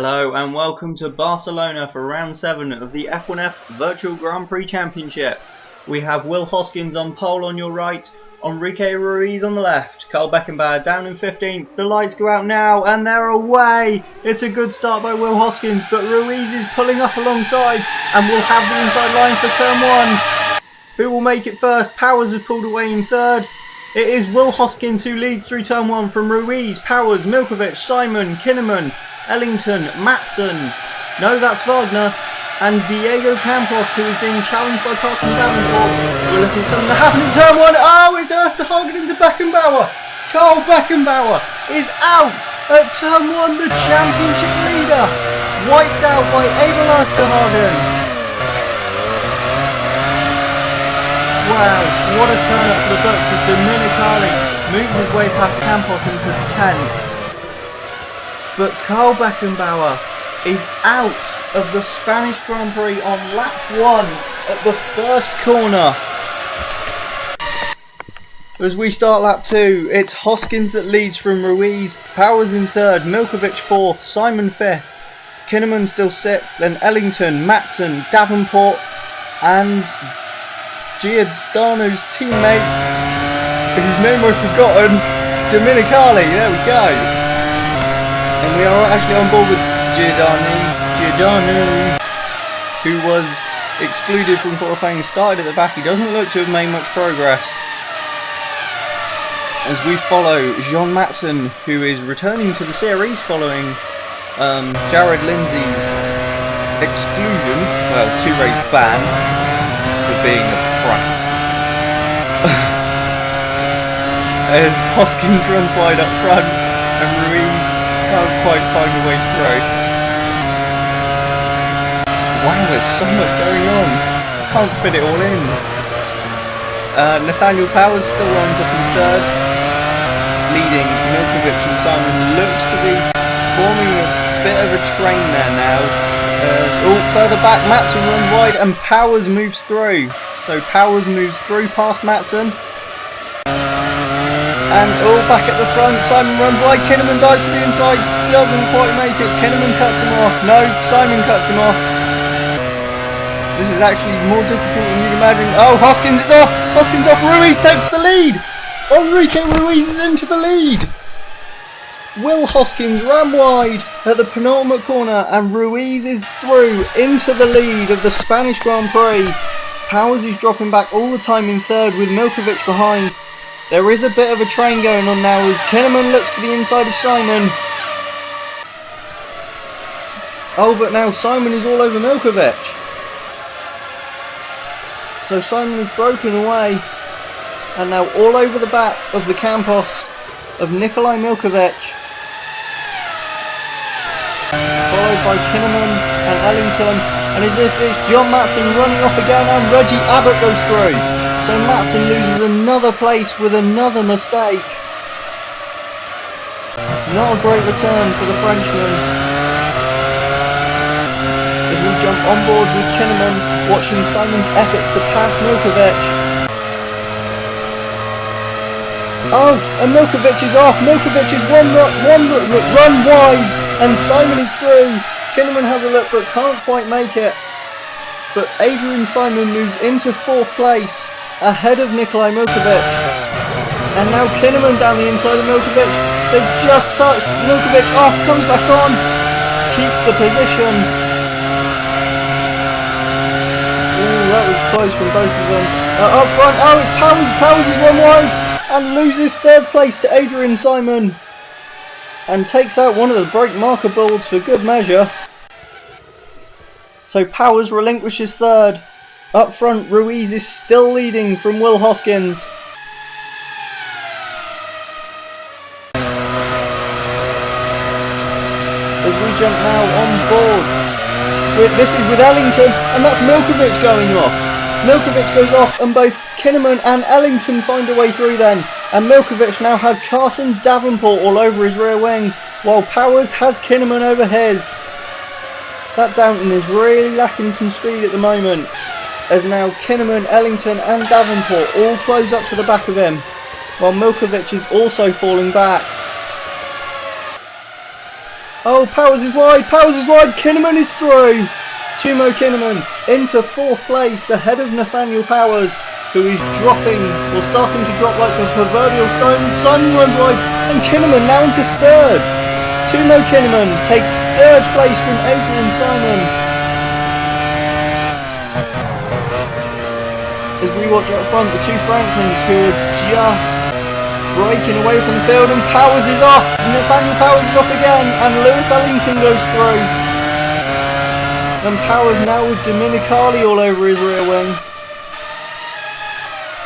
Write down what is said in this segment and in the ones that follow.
Hello and welcome to Barcelona for round 7 of the F1F Virtual Grand Prix Championship. We have Will Hoskins on pole on your right, Enrique Ruiz on the left, Carl Beckenbauer down in 15th. The lights go out now and they're away. It's a good start by Will Hoskins, but Ruiz is pulling up alongside and will have the inside line for turn 1. Who will make it first? Powers has pulled away in 3rd. It is Will Hoskins who leads through turn 1 from Ruiz, Powers, Milkovic, Simon, Kinnaman, Ellington, Matson, no that's Wagner, and Diego Campos, who is being challenged by Carson Davenport. We're looking at something that happened in turn 1. Oh, it's Ersterhagen into Beckenbauer. Carl Beckenbauer is out at turn 1, the championship leader, wiped out by Abel Ersterhagen. Wow, what a turn up for the Bucks as Dominicali moves his way past Campos into 10th. But Carl Beckenbauer is out of the Spanish Grand Prix on lap 1 at the first corner. As we start lap 2, it's Hoskins that leads from Ruiz, Powers in 3rd, Milkovic 4th, Simon 5th, Kinnaman still 6th, then Ellington, Matson, Davenport and Giordano's teammate, whose name I've forgotten, Dominicali, there we go. And we are actually on board with Giordano, who was excluded from qualifying, started at the back. He doesn't look to have made much progress. As we follow Jean Matson, who is returning to the series following Jared Lindsay's exclusion, well, 2-race ban for being a prat. As Hoskins runs wide up front and Ruiz can't quite find a way through. Wow, there's so much going on. Can't fit it all in. Nathaniel Powers still runs up in 3rd, leading Milkovic and Simon. Looks to be forming a bit of a train there now. Further back, Matson runs wide and Powers moves through. So Powers moves through past Matson. And back at the front, Simon runs wide, Kinnaman dives to the inside, doesn't quite make it, Kinnaman cuts him off, no, Simon cuts him off. This is actually more difficult than you'd imagine. Oh, Hoskins is off, Ruiz takes the lead, Enrique Ruiz is into the lead. Will Hoskins ran wide at the penultimate corner and Ruiz is through into the lead of the Spanish Grand Prix. Powers is dropping back all the time in 3rd with Milkovic behind. There is a bit of a train going on now as Kinnaman looks to the inside of Simon. Oh, but now Simon is all over Milkovic. So Simon is broken away and now all over the back of the Campos of Nikolai Milkovic. Followed by Kinnaman and Ellington. And it's John Matson running off again and Reggie Abbott goes through. So Matson loses another place with another mistake. Not a great return for the Frenchman. As we jump on board with Kinnaman, watching Simon's efforts to pass Milkovic. Oh, and Milkovic is off. Milkovic is run wide, and Simon is through. Kinnaman has a look but can't quite make it. But Adrian Simon moves into 4th place, ahead of Nikolai Milkovic. And now Kinnaman down the inside of Milkovic. They've just touched. Milkovic off, comes back on, keeps the position. Ooh, that was close from both of them. Up front, oh, it's Powers. Powers is run wide and loses 3rd place to Adrian Simon. And takes out one of the brake marker boards for good measure. So Powers relinquishes 3rd. Up front, Ruiz is still leading from Will Hoskins. As we jump now on board, this is with Ellington, and that's Milkovic going off. Milkovic goes off, and both Kinnaman and Ellington find a way through then. And Milkovic now has Carson Davenport all over his rear wing, while Powers has Kinnaman over his. That Downton is really lacking some speed at the moment, as now Kinnaman, Ellington and Davenport all close up to the back of him, while Milkovic is also falling back. Oh, Powers is wide, Kinnaman is through! Timo Kinnaman into 4th place ahead of Nathaniel Powers, who is dropping, or starting to drop like the proverbial stone. Simon runs wide, and Kinnaman now into 3rd. Timo Kinnaman takes 3rd place from Adrian Simon. As we watch up front, the 2 Franklins who are just breaking away from the field, and Powers is off. Nathaniel Powers is off again, and Lewis Ellington goes through. And Powers now with Dominicali all over his rear wing.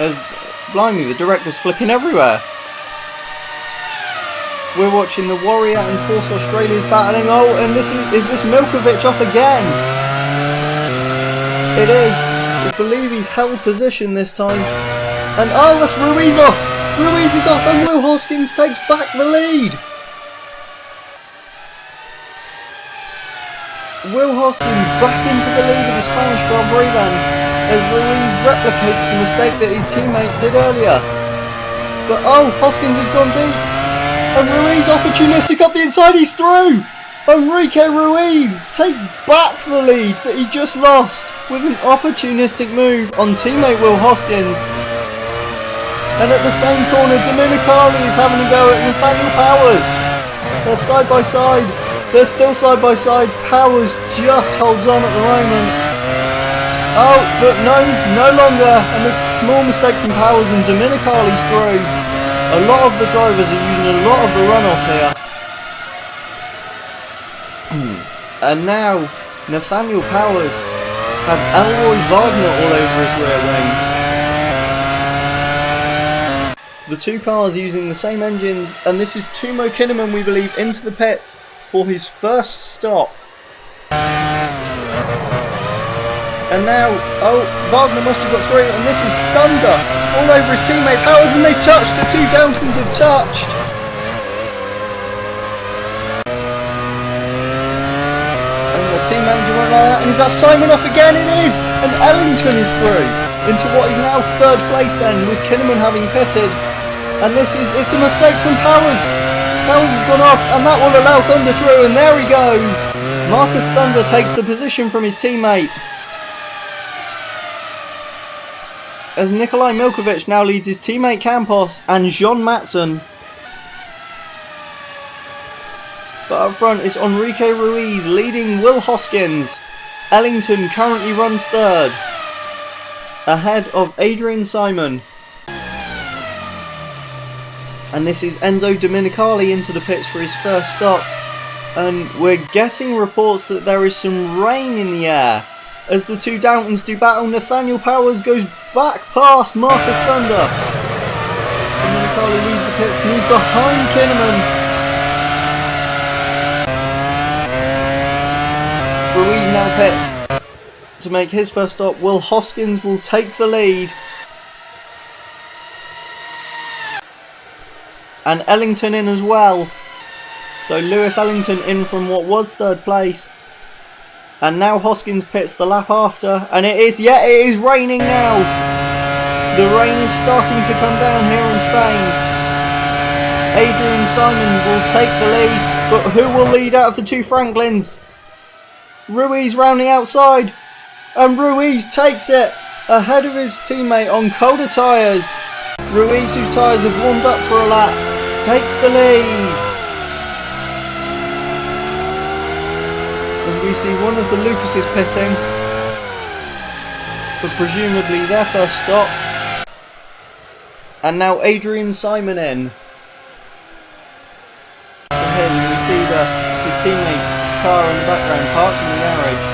As, blimey, the director's flicking everywhere. We're watching the Warrior and Force Australia's battling. Oh, and is this Milkovic off again? It is. I believe he's held position this time. And oh, that's Ruiz off. Ruiz is off, and Will Hoskins takes back the lead. Will Hoskins back into the lead of the Spanish Grand Prix then, as Ruiz replicates the mistake that his teammate did earlier. But oh, Hoskins has gone deep, and Ruiz opportunistic up the inside, he's through! Enrique Ruiz takes back the lead that he just lost with an opportunistic move on teammate Will Hoskins. And at the same corner, Dominicali is having a go at Nathaniel Powers. They're side by side. They're still side by side. Powers just holds on at the moment. Oh, but no longer. And a small mistake from Powers, and Dominicali's through. A lot of the drivers are using a lot of the runoff here. And now, Nathaniel Powers has Elroy Wagner all over his rear wing. The 2 cars using the same engines, and this is Timo Kinnaman, we believe, into the pits for his first stop. And now, oh, Wagner must have got through, and this is thunder all over his teammate Powers, and they've touched, the 2 Downtons have touched. And the team manager went like that, and is that Simon off again? It is! And Ellington is through into what is now 3rd place then, with Kinnaman having pitted. And it's a mistake from Powers. Powers has gone off, and that will allow Thunder through, and there he goes. Marcus Thunder takes the position from his teammate. As Nikolai Milkovic now leads his teammate Campos and Jean Matson. But up front it's Enrique Ruiz leading Will Hoskins. Ellington currently runs 3rd, ahead of Adrian Simon. And this is Enzo Dominicali into the pits for his first stop. And we're getting reports that there is some rain in the air as the 2 Downtons do battle. Nathaniel Powers goes back past Marcus Thunder. Dominicali leaves the pits, and he's behind Kinnaman. Ruiz now pits to make his first stop. Will Hoskins will take the lead. And Ellington in as well. So Lewis Ellington in from what was 3rd place. And now Hoskins pits the lap after. And it is raining now. The rain is starting to come down here in Spain. Adrian Simon will take the lead. But who will lead out of the 2 Franklins? Ruiz rounding outside. And Ruiz takes it ahead of his teammate on colder tyres. Ruiz, whose tyres have warmed up for a lap, takes the lead. As we see one of the Lucases pitting for presumably their first stop. And now Adrian Simon in. And here you can see his teammate's car in the background parked in the garage.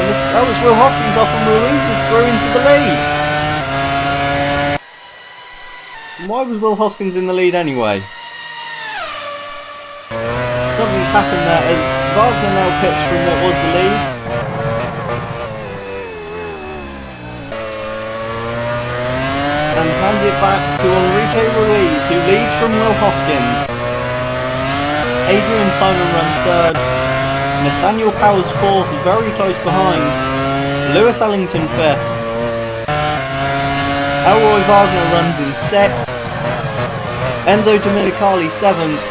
And that was Will Hoskins off, and Ruiz is through into the lead. Why was Will Hoskins in the lead anyway? Something's happened there as Wagner now pits from what was the lead. And hands it back to Enrique Ruiz, who leads from Will Hoskins. Adrian Simon runs 3rd. Nathaniel Powers 4th, very close behind. Lewis Ellington 5th. Elroy Wagner runs in 6th. Enzo Dominicali 7th.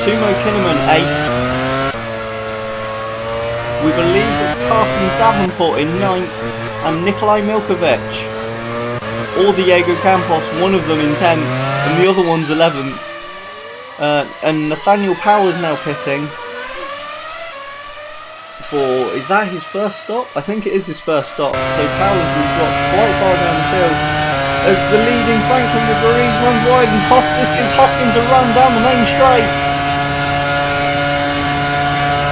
Timo Kinnaman 8th. We believe it's Carson Davenport in 9th and Nikolai Milkovic or Diego Campos, one of them in 10th and the other one's 11th. And Nathaniel Power's now pitting for, is that his first stop? I think it is his first stop. So Power's will drop quite far down the field as the leading Franklin de Vries runs wide and this gives Hoskins a run down the main straight.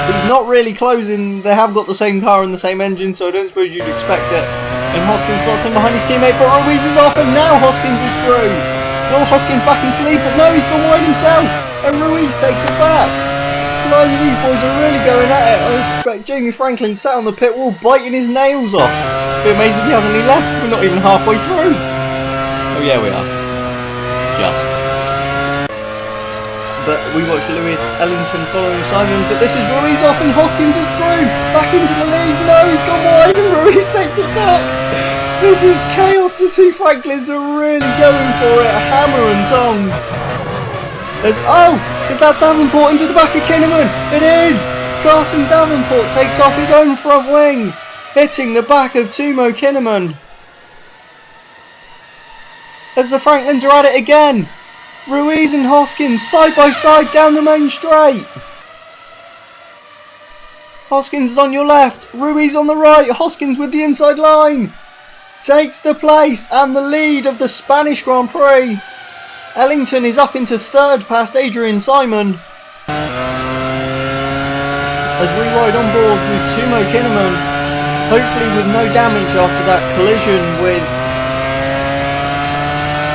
He's not really closing, they have got the same car and the same engine, so I don't suppose you'd expect it. And Hoskins slots in behind his teammate, but Ruiz is off and now Hoskins is through. Will Hoskins back into the lead, but no, he's gone wide himself and Ruiz takes it back. Blimey, these boys are really going at it. I expect Jamie Franklin sat on the pit wall biting his nails off. Be amazed if he has any left, we're not even halfway through. Oh yeah, we are. Just. But we watched Lewis Ellington following Simon, but this is Ruiz off and Hoskins is through. Back into the lead. No, he's gone wide and Ruiz takes it back. This is chaos. The two Franklins are really going for it. Hammer and tongs. Is that Davenport into the back of Kinnaman? It is. Carson Davenport takes off his own front wing, hitting the back of Timo Kinnaman. As the Franklins are at it again. Ruiz and Hoskins side by side down the main straight. Hoskins is on your left, Ruiz on the right, Hoskins with the inside line. Takes the place and the lead of the Spanish Grand Prix. Ellington is up into 3rd past Adrian Simon. As we ride on board with Timo Kinnaman, hopefully with no damage after that collision with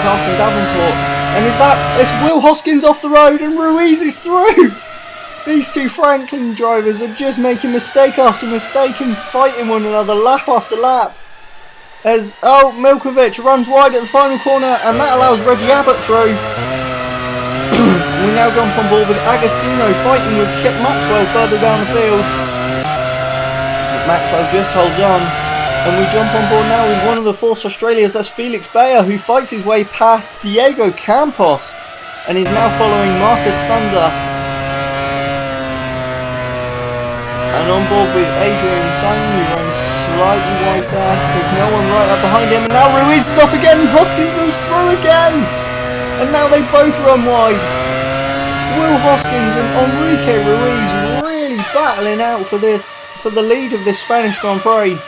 Carson Davenport. And it's Will Hoskins off the road and Ruiz is through! These two Franklin drivers are just making mistake after mistake and fighting one another lap after lap. As, Milkovic runs wide at the final corner and that allows Reggie Abbott through. We now jump on board with Agostino fighting with Kip Maxwell further down the field. But Maxwell just holds on. And we jump on board now with one of the Force Australias, that's Felix Bayer, who fights his way past Diego Campos and is now following Marcus Thunder. And on board with Adrian Simon, who runs slightly wide there. There's no one right up behind him, and now Ruiz is off again and Hoskins is through again. And now they both run wide. Will Hoskins and Enrique Ruiz really battling out for the lead of this Spanish Grand Prix.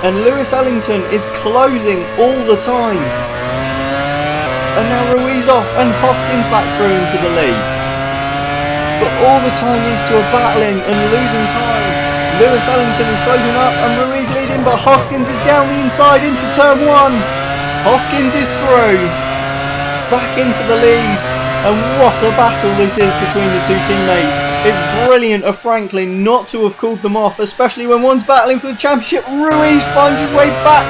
And Lewis Ellington is closing all the time. And now Ruiz off and Hoskins back through into the lead. But all the time these two are battling and losing time. Lewis Ellington is closing up and Ruiz leading, but Hoskins is down the inside into turn 1. Hoskins is through. Back into the lead. And what a battle this is between the two teammates. It's brilliant of Franklin not to have called them off, especially when one's battling for the championship. Ruiz finds his way back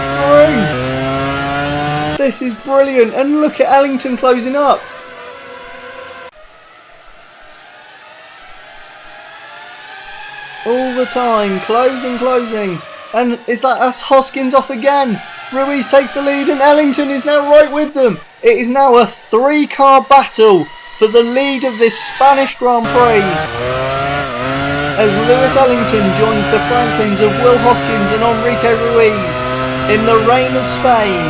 through. This is brilliant, and look at Ellington closing up. All the time, closing. And that's Hoskins off again. Ruiz takes the lead and Ellington is now right with them. It is now a 3-car battle for the lead of this Spanish Grand Prix. As Lewis Ellington joins the Franklins of Will Hoskins and Enrique Ruiz in the reign of Spain.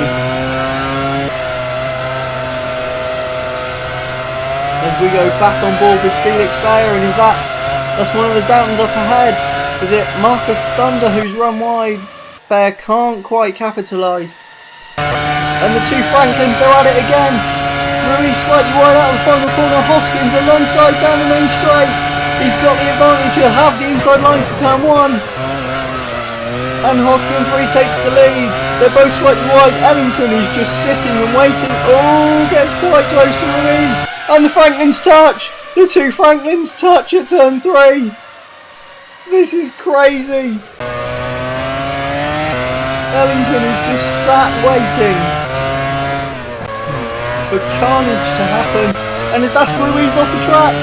As we go back on board with Felix Bayer, and that's one of the Downtons up ahead. Is it Marcus Thunder who's run wide? Bayer can't quite capitalise. And the two Franklins, they're at it again. Ruiz slightly wide out of the final corner. Hoskins alongside down the main straight. He's got the advantage. He'll have the inside line to turn 1. And Hoskins retakes the lead. They're both slightly wide. Ellington is just sitting and waiting. Oh, gets quite close to Ruiz. And the Franklins touch. The two Franklins touch at turn 3. This is crazy. Ellington is just sat waiting for carnage to happen, and that's Ruiz off the track,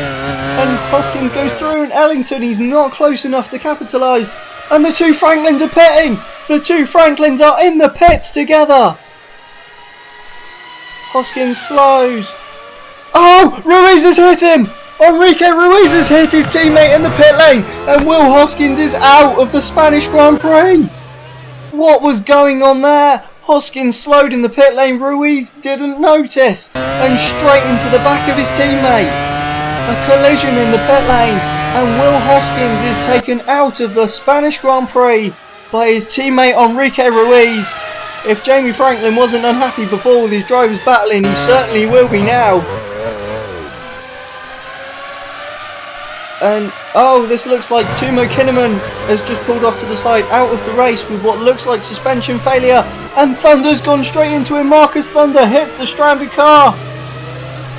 and Hoskins goes through, and Ellington, he's not close enough to capitalise, and the two Franklins are pitting. The two Franklins are in the pits together. Hoskins slows. Oh, Ruiz has hit him. Enrique Ruiz has hit his teammate in the pit lane, and Will Hoskins is out of the Spanish Grand Prix. What was going on there? Hoskins slowed in the pit lane, Ruiz didn't notice, and straight into the back of his teammate. A collision in the pit lane, and Will Hoskins is taken out of the Spanish Grand Prix by his teammate Enrique Ruiz. If Jamie Franklin wasn't unhappy before with his drivers battling, he certainly will be now. And oh, this looks like Timo Kinnaman has just pulled off to the side out of the race with what looks like suspension failure, and Thunder's gone straight into him. Marcus Thunder hits the stranded car,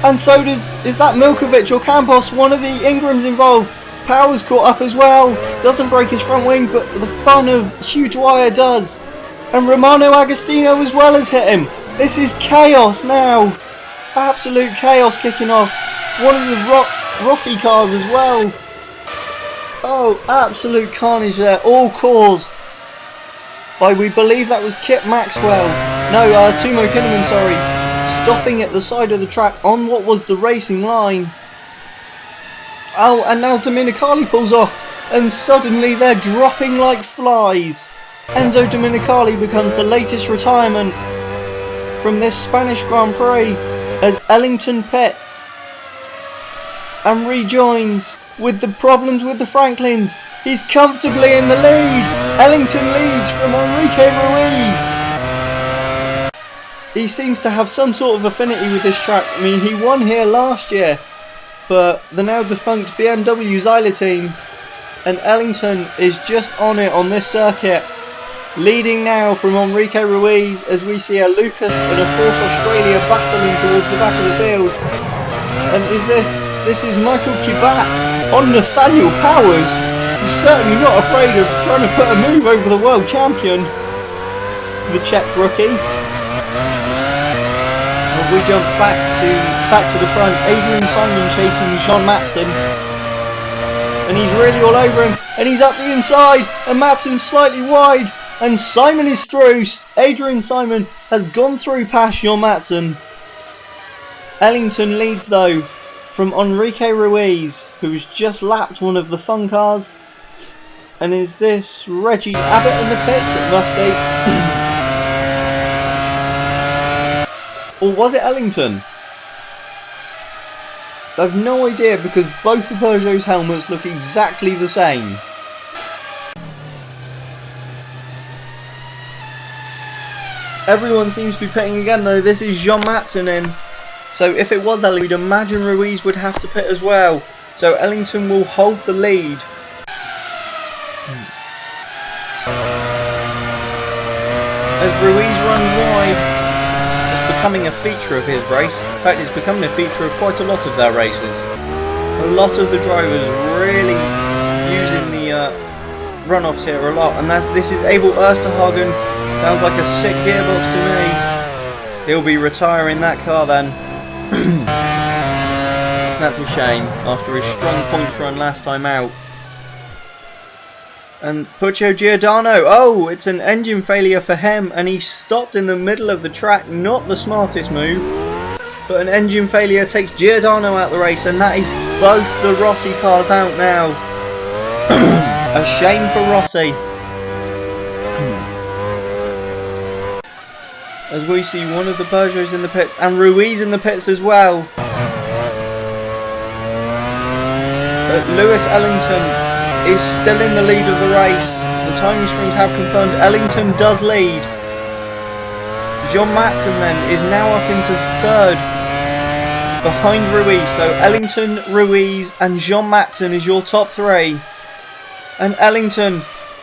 and so is that Milkovic or Campos, one of the Ingrams involved. Power's caught up as well, doesn't break his front wing, but the fun of Huge Wire does. And Romano Agostino as well has hit him. This is chaos now, absolute chaos kicking off. One of the Rossi cars as well. Oh, absolute carnage there, all caused by, we believe that was Kip Maxwell. No, Timo Kinnaman, sorry. Stopping at the side of the track on what was the racing line. Oh, and now Dominicali pulls off, and suddenly they're dropping like flies. Enzo Dominicali becomes the latest retirement from this Spanish Grand Prix as Ellington pits and rejoins with the problems with the Franklins. He's comfortably in the lead. Ellington leads from Enrique Ruiz. He seems to have some sort of affinity with this track. I mean, he won here last year for the now defunct BMW Zyla team, and Ellington is just on it on this circuit. Leading now from Enrique Ruiz as we see a Lucas and a Force Australia battling towards the back of the field. And this is Michael Cubat on Nathaniel Powers. He's certainly not afraid of trying to put a move over the world champion, the Czech rookie. And we jump back to the front. Adrian Simon chasing Jean Matson, and he's really all over him, and he's up the inside, and Matson's slightly wide, and Simon is through. Adrian Simon has gone through past Jean Matson. Ellington leads though from Enrique Ruiz, who's just lapped one of the fun cars. And is this Reggie Abbott in the pits? It must be. Or was it Ellington? I've no idea, because both the Peugeot's helmets look exactly the same. Everyone seems to be pitting again though. This is Jean Matson in. So if it was Ellington, we'd imagine Ruiz would have to pit as well. So Ellington will hold the lead. As Ruiz runs wide, it's becoming a feature of his race. In fact, it's becoming a feature of quite a lot of their races. A lot of the drivers really using the runoffs here a lot. And this is Abel Osterhagen. Sounds like a sick gearbox to me. He'll be retiring that car then. That's a shame, after his strong points run last time out. And Puccio Giordano, oh, it's an engine failure for him, and he stopped in the middle of the track. Not the smartest move, but an engine failure takes Giordano out the race, and that is both the Rossi cars out now. A shame for Rossi. As we see one of the Peugeots in the pits, and Ruiz in the pits as well. But Lewis Ellington is still in the lead of the race. The timing screens have confirmed Ellington does lead. Jean Matson then is now up into third behind Ruiz. So Ellington, Ruiz and Jean Matson is your top three. And Ellington,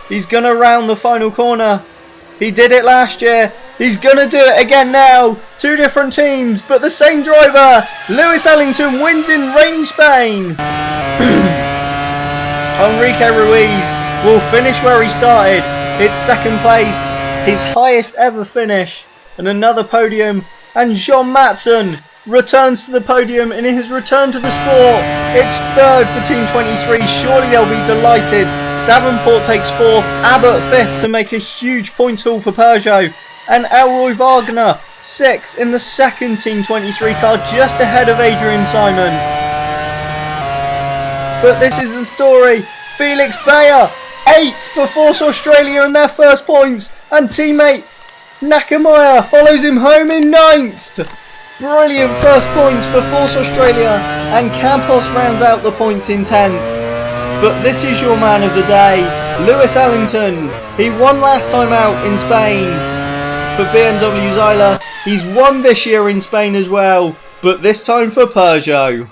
he's going to round the final corner. He did it last year. He's going to do it again now. Two different teams, but the same driver. Lewis Ellington wins in rainy Spain. Enrique Ruiz will finish where he started. It's second place, his highest ever finish, and another podium. And Jean Matson returns to the podium in his return to the sport. It's third for Team 23. Surely they'll be delighted. Davenport takes fourth, Abbott fifth to make a huge points haul for Peugeot. And Elroy Wagner sixth in the second Team 23 car, just ahead of Adrian Simon. but this is the story. Felix Bayer, 8th for Force Australia and their first points, and teammate Nakamura follows him home in 9th. Brilliant first points for Force Australia, and Campos rounds out the points in 10th. But this is your man of the day, Lewis Ellington. He won last time out in Spain for BMW Zyla. He's won this year in Spain as well, but this time for Peugeot.